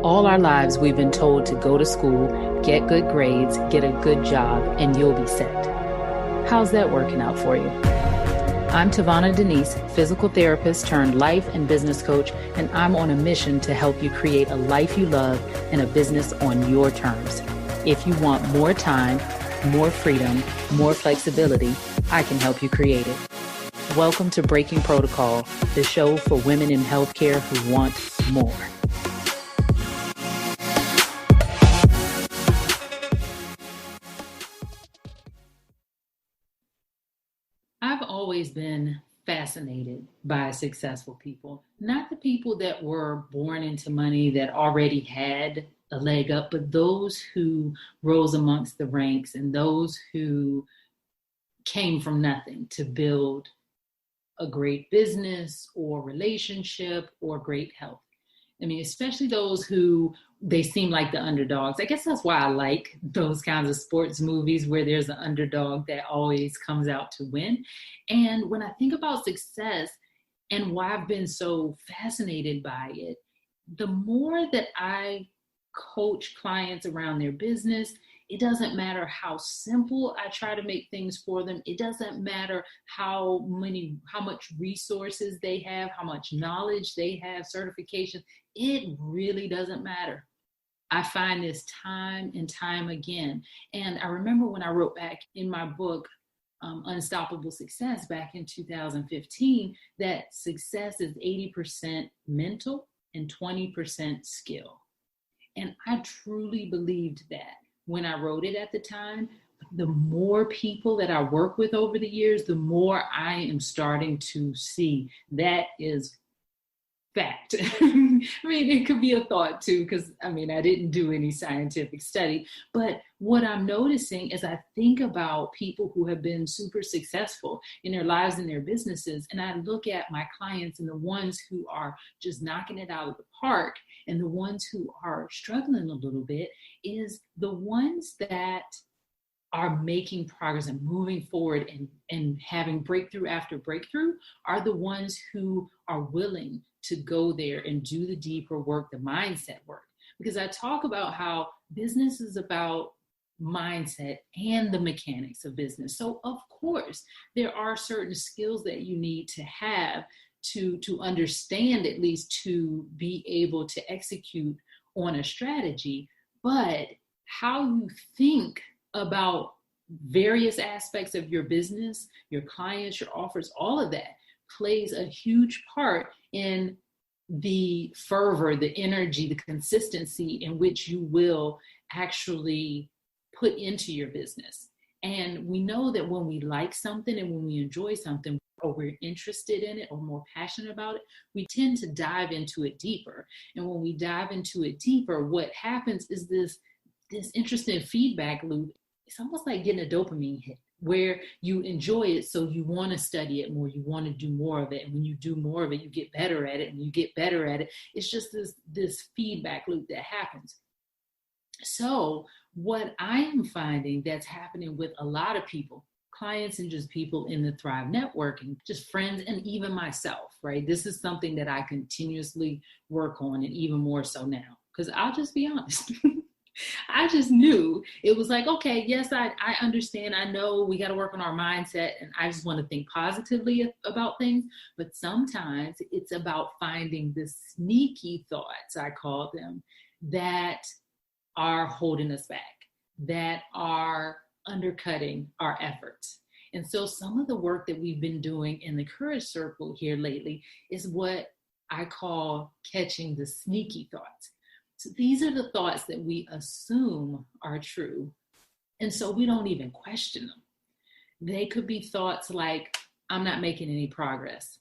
All our lives, we've been told to go to school, get good grades, get a good job, and you'll be set. How's that working out for you? I'm TaVona Denise, physical therapist turned life and business coach, and I'm on a mission to help you create a life you love and a business on your terms. If you want more time, more freedom, more flexibility, I can help you create it. Welcome to Breaking Protocol, the show for women in healthcare who want more. I've always been fascinated by successful people, not the people that were born into money that already had a leg up, but those who rose amongst the ranks and those who came from nothing to build a great business or relationship or great health. I mean, especially those who they seem like the underdogs. I guess that's why I like those kinds of sports movies where there's an underdog that always comes out to win. And when I think about success and why I've been so fascinated by it, the more that I coach clients around their business, it doesn't matter how simple I try to make things for them. It doesn't matter how much resources they have, how much knowledge they have, certification. It really doesn't matter. I find this time and time again. And I remember when I wrote back in my book, Unstoppable Success back in 2015, that success is 80% mental and 20% skill. And I truly believed that when I wrote it at the time. The more people that I work with over the years, the more I am starting to see that is fact. I mean, it could be a thought too, because I didn't do any scientific study, but what I'm noticing is I think about people who have been super successful in their lives and their businesses, and I look at my clients and the ones who are just knocking it out of the park and the ones who are struggling a little bit is the ones that are making progress and moving forward and having breakthrough after breakthrough are the ones who are willing to go there and do the deeper work, the mindset work. Because I talk about how business is about mindset and the mechanics of business. So of course, there are certain skills that you need to have to understand, at least to be able to execute on a strategy. But how you think about various aspects of your business, your clients, your offers, all of that plays a huge part in the fervor, the energy, the consistency in which you will actually put into your business. And we know that when we like something and when we enjoy something, or we're interested in it or more passionate about it, we tend to dive into it deeper. And when we dive into it deeper, what happens is this interesting feedback loop. It's almost like getting a dopamine hit where you enjoy it, so you want to study it more, you want to do more of it, and when you do more of it, you get better at it, and you get better at it. It's just this feedback loop that happens. So what I am finding that's happening with a lot of people, clients and just people in the Thrive networking, just friends and even myself, right? This is something that I continuously work on, and even more so now, because I'll just be honest. I just knew it was like, okay, yes, I understand. I know we got to work on our mindset, and I just want to think positively about things. But sometimes it's about finding the sneaky thoughts, I call them, that are holding us back, that are undercutting our efforts. And so some of the work that we've been doing in the Courage Circle here lately is what I call catching the sneaky thoughts. So these are the thoughts that we assume are true, and so we don't even question them. They could be thoughts like, I'm not making any progress.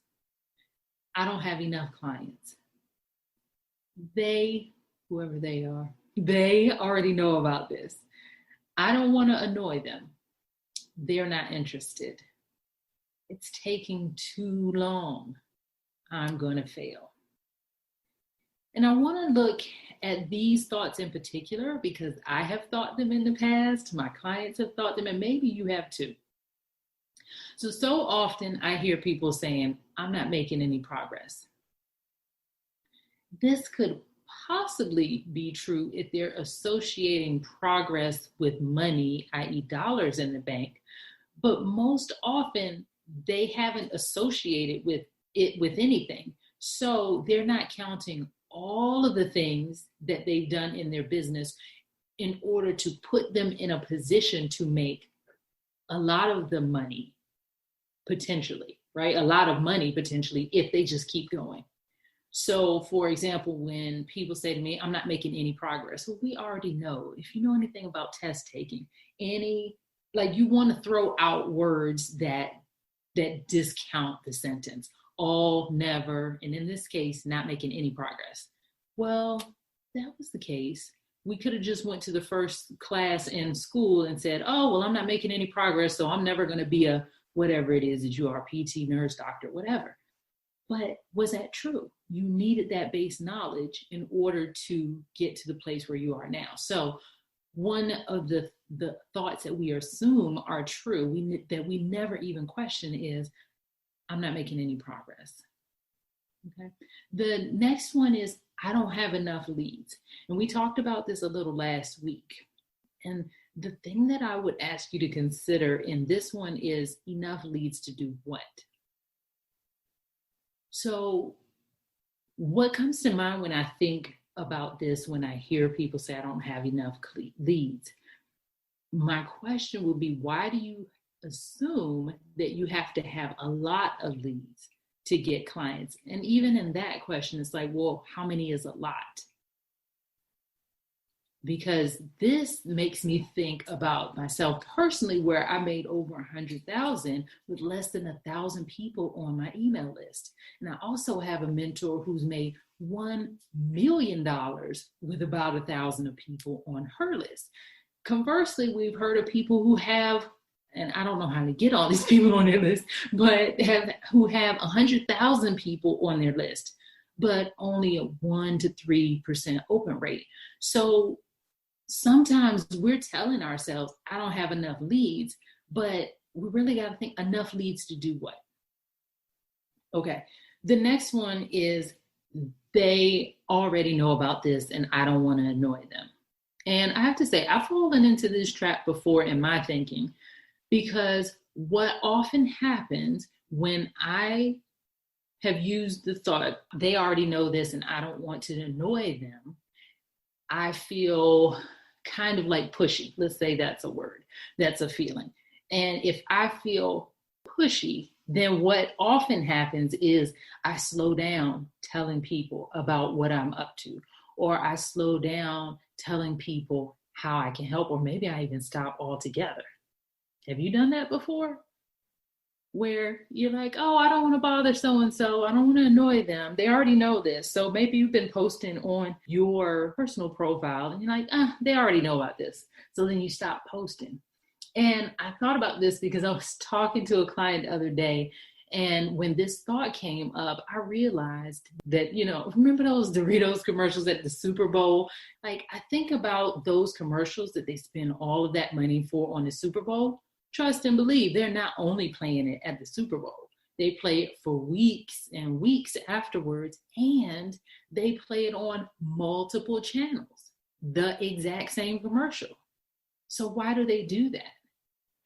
I don't have enough clients. They, whoever they are, they already know about this. I don't want to annoy them. They're not interested. It's taking too long. I'm going to fail. And I want to look at these thoughts in particular because I have thought them in the past, my clients have thought them, and maybe you have too. So often I hear people saying, I'm not making any progress. This could possibly be true if they're associating progress with money, i.e., dollars in the bank, but most often they haven't associated with it with anything. So they're not counting all of the things that they've done in their business in order to put them in a position to make a lot of the money potentially, right? A lot of money potentially if they just keep going. So, for example, when people say to me, I'm not making any progress, well, we already know. If you know anything about test taking, you want to throw out words that discount the sentence, all, never, and in this case, not making any progress. Well, that was the case. We could have just went to the first class in school and said, oh, well, I'm not making any progress, so I'm never going to be a whatever it is that you are, PT, nurse, doctor, whatever. But was that true? You needed that base knowledge in order to get to the place where you are now. So one of the thoughts that we assume are true, that we never even question is, I'm not making any progress. Okay. The next one is, I don't have enough leads. And we talked about this a little last week. And the thing that I would ask you to consider in this one is enough leads to do what? So what comes to mind when I think about this, when I hear people say I don't have enough leads? My question would be, why do you assume that you have to have a lot of leads to get clients? And even in that question, it's like, well, how many is a lot? Because this makes me think about myself personally, where I made over 100,000 with less than 1,000 people on my email list. And I also have a mentor who's made $1 million with about 1,000 people on her list. Conversely, we've heard of people who have, and I don't know how to get all these people on their list, but who have 100,000 people on their list, but only a 1 to 3% open rate. So sometimes we're telling ourselves, I don't have enough leads, but we really got to think, enough leads to do what? Okay. The next one is, they already know about this and I don't want to annoy them. And I have to say, I've fallen into this trap before in my thinking, because what often happens when I have used the thought, they already know this and I don't want to annoy them, I feel kind of like pushy. Let's say that's a word. That's a feeling. And if I feel pushy, then what often happens is I slow down telling people about what I'm up to, or I slow down telling people how I can help, or maybe I even stop altogether. Have you done that before? Where you're like, oh, I don't want to bother so-and-so. I don't want to annoy them. They already know this. So maybe you've been posting on your personal profile and you're like, they already know about this. So then you stop posting. And I thought about this because I was talking to a client the other day. And when this thought came up, I realized that, remember those Doritos commercials at the Super Bowl? Like, I think about those commercials that they spend all of that money for on the Super Bowl. Trust and believe, they're not only playing it at the Super Bowl. They play it for weeks and weeks afterwards, and they play it on multiple channels, the exact same commercial. So why do they do that?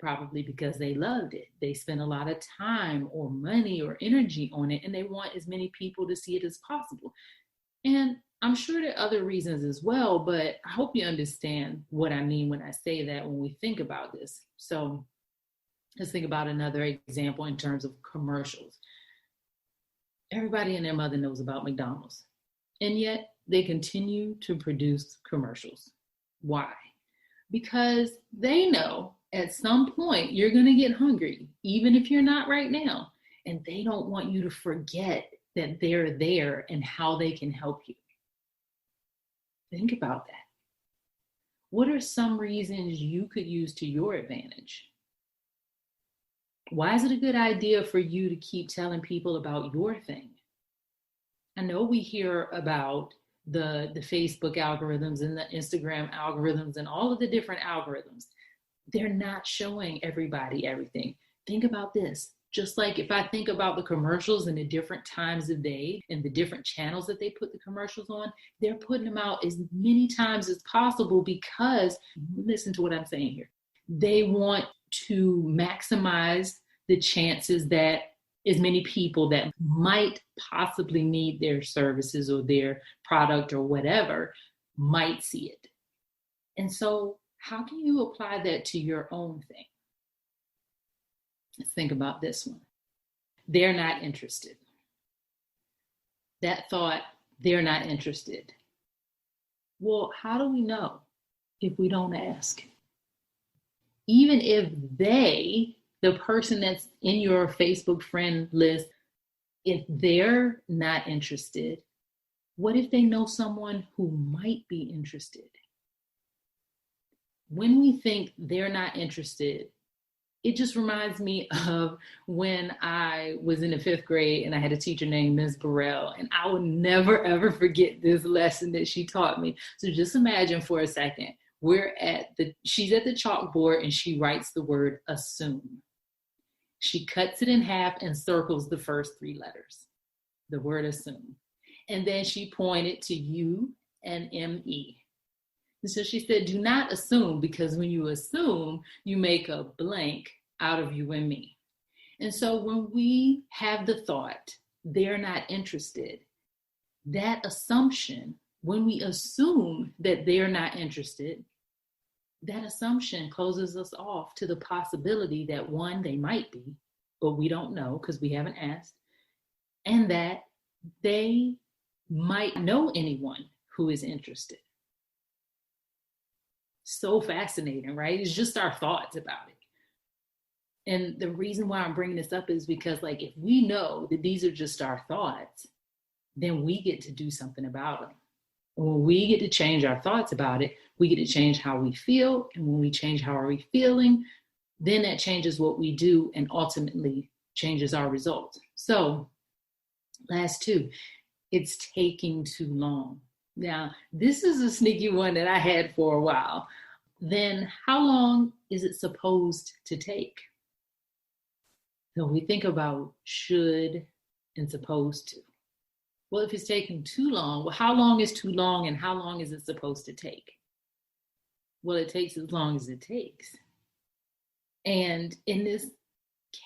Probably because they loved it. They spent a lot of time or money or energy on it, and they want as many people to see it as possible. And I'm sure there are other reasons as well, but I hope you understand what I mean when I say that when we think about this. So let's think about another example in terms of commercials. Everybody and their mother knows about McDonald's, and yet they continue to produce commercials. Why? Because they know at some point you're going to get hungry, even if you're not right now, and they don't want you to forget that they're there and how they can help you. Think about that. What are some reasons you could use to your advantage? Why is it a good idea for you to keep telling people about your thing? I know we hear about the Facebook algorithms and the Instagram algorithms and all of the different algorithms. They're not showing everybody everything. Think about this. Just like if I think about the commercials and the different times of day and the different channels that they put the commercials on, they're putting them out as many times as possible because, listen to what I'm saying here, they want to maximize the chances that as many people that might possibly need their services or their product or whatever might see it. And so how can you apply that to your own thing? Let's think about this one. They're not interested. That thought, they're not interested. Well, how do we know if we don't ask? Even if they, the person that's in your Facebook friend list, if they're not interested, what if they know someone who might be interested? When we think they're not interested, it just reminds me of when I was in the 5th grade and I had a teacher named Ms. Burrell, and I will never, ever forget this lesson that she taught me. So just imagine for a second, she's at the chalkboard and she writes the word assume. She cuts it in half and circles the first 3 letters, the word assume. And then she pointed to U and M-E. And so she said, do not assume, because when you assume, you make a blank out of you and me. And so when we have the thought, they're not interested, that assumption, when we assume that they're not interested, that assumption closes us off to the possibility that, one, they might be, but we don't know because we haven't asked, and that they might know anyone who is interested. So fascinating, right? It's just our thoughts about it. And the reason why I'm bringing this up is because, like, if we know that these are just our thoughts, then we get to do something about them. And when we get to change our thoughts about it, we get to change how we feel. And when we change how are we feeling, then that changes what we do and ultimately changes our results. So last 2, it's taking too long. Now, this is a sneaky one that I had for a while. Then how long is it supposed to take? So we think about should and supposed to. Well, if it's taking too long, well, how long is too long and how long is it supposed to take? Well, it takes as long as it takes. And in this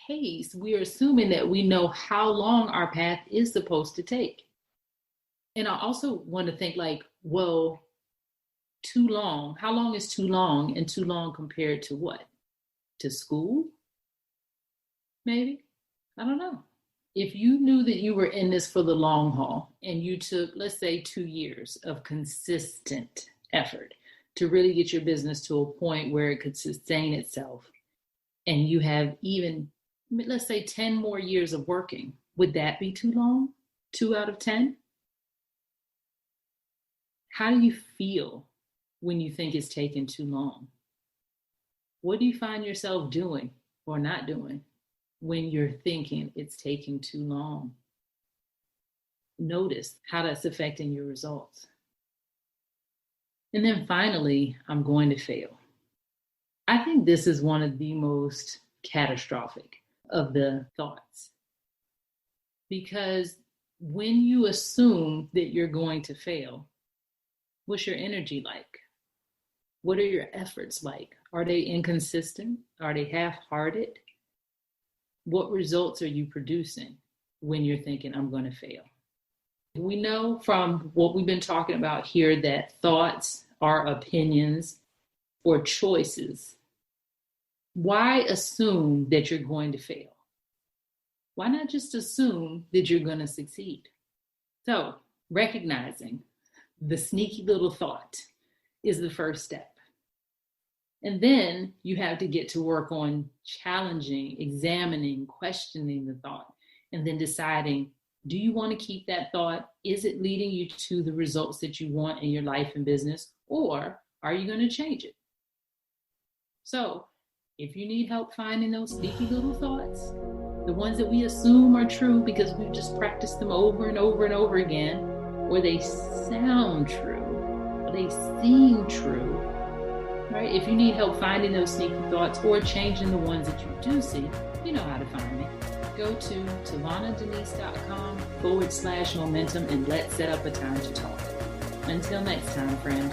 case, we are assuming that we know how long our path is supposed to take. And I also want to think like, well, too long, how long is too long, and too long compared to what? To school? Maybe? I don't know. If you knew that you were in this for the long haul and you took, let's say, 2 years of consistent effort to really get your business to a point where it could sustain itself, and you have even, let's say, 10 more years of working, would that be too long? 2 out of 10? How do you feel when you think it's taken too long? What do you find yourself doing or not doing when you're thinking it's taking too long? Notice how that's affecting your results. And then finally, I'm going to fail. I think this is one of the most catastrophic of the thoughts. Because when you assume that you're going to fail, what's your energy like? What are your efforts like? Are they inconsistent? Are they half-hearted? What results are you producing when you're thinking, I'm going to fail? We know from what we've been talking about here that thoughts are opinions or choices. Why assume that you're going to fail? Why not just assume that you're going to succeed? So recognizing the sneaky little thought is the first step. And then you have to get to work on challenging, examining, questioning the thought, and then deciding, do you want to keep that thought? Is it leading you to the results that you want in your life and business? Or are you going to change it? So if you need help finding those sneaky little thoughts, the ones that we assume are true because we've just practiced them over and over and over again, or they sound true, or they seem true, right? If you need help finding those sneaky thoughts or changing the ones that you do see, you know how to find me. go to TaVonaDenise.com/momentum and let's set up a time to talk. Until next time, friend.